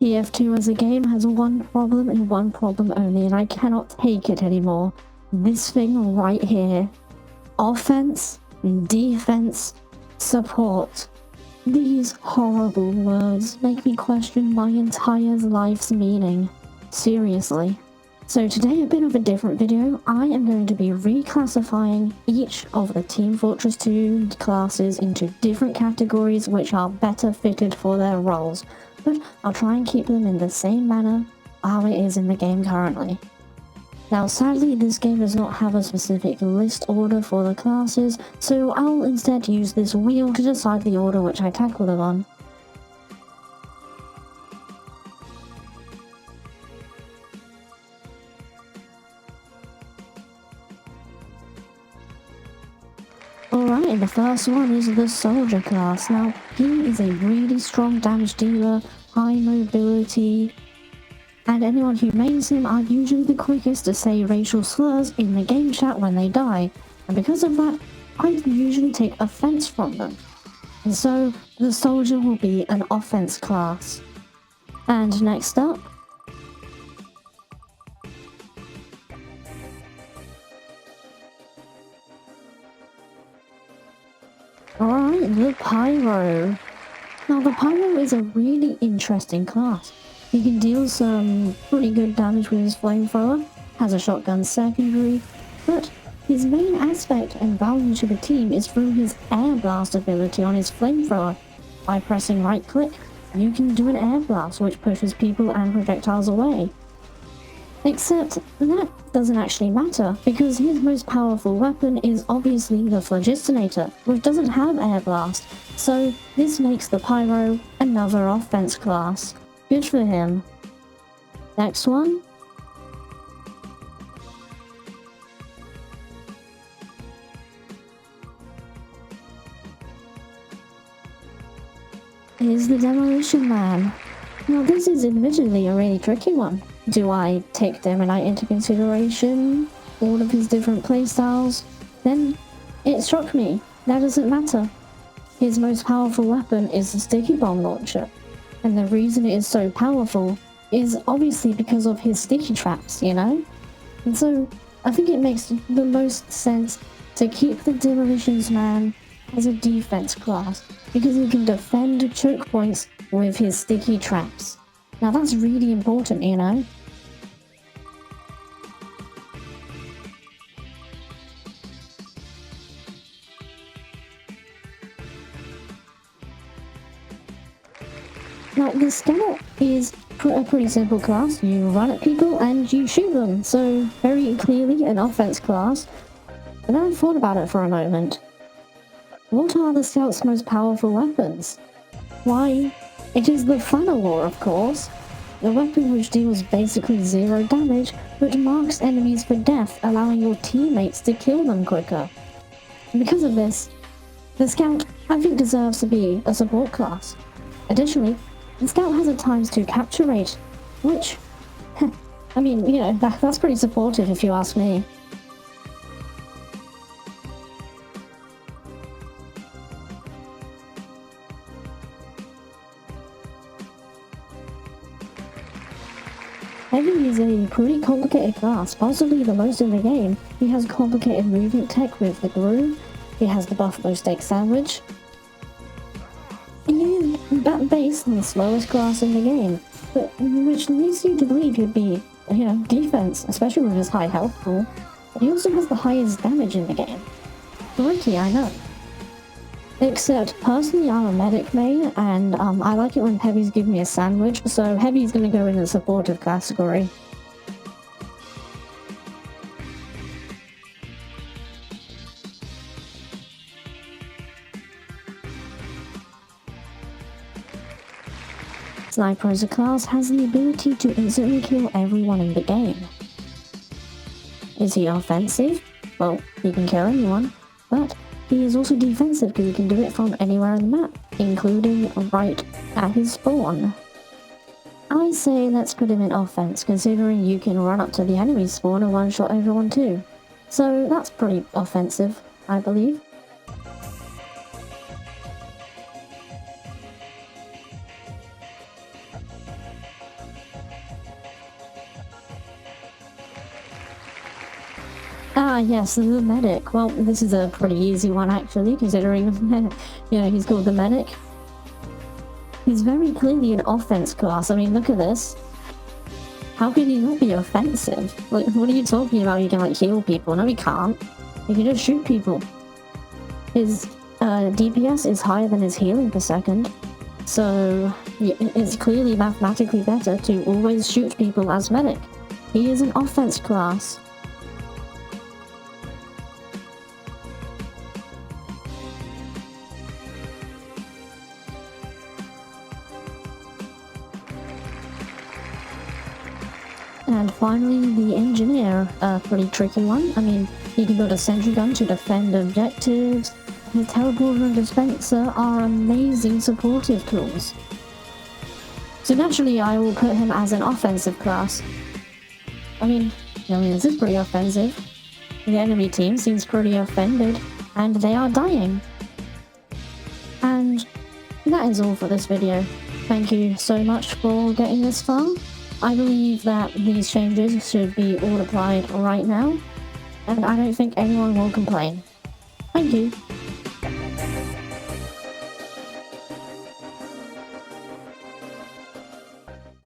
TF2 as a game has one problem and one problem only, and I cannot take it anymore. This thing right here. Offense, defense, support. These horrible words make me question my entire life's meaning. Seriously. So today, a bit of a different video. I am going to be reclassifying each of the Team Fortress 2 classes into different categories which are better fitted for their roles, but I'll try and keep them in the same manner how it is in the game currently. Now sadly, this game does not have a specific list order for the classes, so I'll instead use this wheel to decide the order which I tackle them on. Alright, the first one is the Soldier class. Now, he is a really strong damage dealer, high mobility, and anyone who mains him are usually the quickest to say racial slurs in the game chat when they die, and because of that, I usually take offense from them. And so, the Soldier will be an offense class. And next up, alright, the Pyro. Now, the Pyro is a really interesting class. He can deal some pretty good damage with his flamethrower, has a shotgun secondary, but his main aspect and value to the team is through his air blast ability on his flamethrower. By pressing right click, you can do an air blast which pushes people and projectiles away. Except that doesn't actually matter, because his most powerful weapon is obviously the Phlogistinator, which doesn't have air blast, so this makes the Pyro another offense class. Good for him. Next one. Is the Demolition Man. Now this is admittedly a really tricky one. Do I take Demoman into consideration? All of his different playstyles? Then it struck me, that doesn't matter. His most powerful weapon is the Sticky Bomb Launcher. And the reason it is so powerful is obviously because of his sticky traps, you know? And so I think it makes the most sense to keep the Demolitions Man as a defense class, because he can defend choke points with his sticky traps. Now that's really important, you know? Now the Scout is a pretty simple class. You run at people and you shoot them, so very clearly an offense class. But then I thought about it for a moment. What are the Scout's most powerful weapons? Why, it is the Flanawar, of course. The weapon which deals basically 0 damage, but marks enemies for death, allowing your teammates to kill them quicker. And because of this, the Scout, I think, deserves to be a support class. Additionally, the Scout has a ×2 capture rate, which, I mean, you know, that's pretty supportive if you ask me. Heavy is a pretty complicated class, possibly the most in the game. He has complicated movement tech with the groove, he has the Buffalo Steak Sandwich. He is at base the slowest class in the game, but which leads you to believe he'd be, you know, defense, especially with his high health pool. But he also has the highest damage in the game. Tricky, I know. Except, personally, I'm a medic main, and I like it when heavies give me a sandwich, so heavy's gonna go in the supportive category. Sniper as a class has the ability to instantly kill everyone in the game. Is he offensive? Well, he can kill anyone, but he is also defensive because he can do it from anywhere on the map, including right at his spawn. I say let's put him in offense, considering you can run up to the enemy spawn and one-shot everyone too. So that's pretty offensive, I believe. Ah, yes, the medic. Well, this is a pretty easy one, actually, considering, you know, he's called the medic. He's very clearly an offense class. I mean, look at this. How can he not be offensive? Like, what are you talking about? You can, like, heal people. No, he can't. He can just shoot people. His DPS is higher than his healing per second. So, it's clearly mathematically better to always shoot people as medic. He is an offense class. And finally, the engineer, a pretty tricky one. I mean, he can build a sentry gun to defend objectives. His teleporter and dispenser are amazing supportive tools. So naturally, I will put him as an offensive class. I mean, this is pretty offensive. The enemy team seems pretty offended, and they are dying. And that is all for this video. Thank you so much for getting this far. I believe that these changes should be all applied right now, and I don't think anyone will complain. Thank you.